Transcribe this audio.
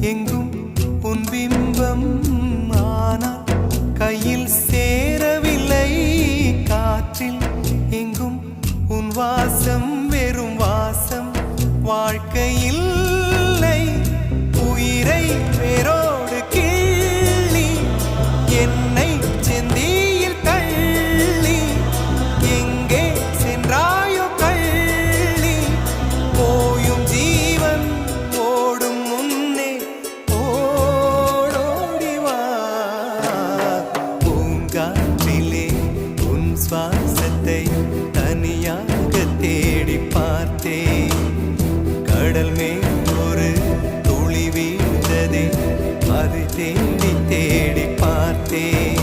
எங்கும் உன் பிம்பம், ஆனால் கையில் சேரவில்லை. காற்றில் எங்கும் உன் வாசம், வெறும் வாசம் வாழ்க்கையில். உயிரை வேரோடு கிள்ளி என்னை செந்தியில் தள்ளி எங்கே சென்றாயோ கள்ளி. போயும் ஜீவன் ஓடும் முன்னே ஓடோடிவா. பூங்காற்றிலே உன் சுவாசத்தை தனியாக தேடி பார்த்தேன். கடல் மேல் ஒரு துளி வீழ்ந்ததே, அது தேடி தேடி பார்த்தேன்.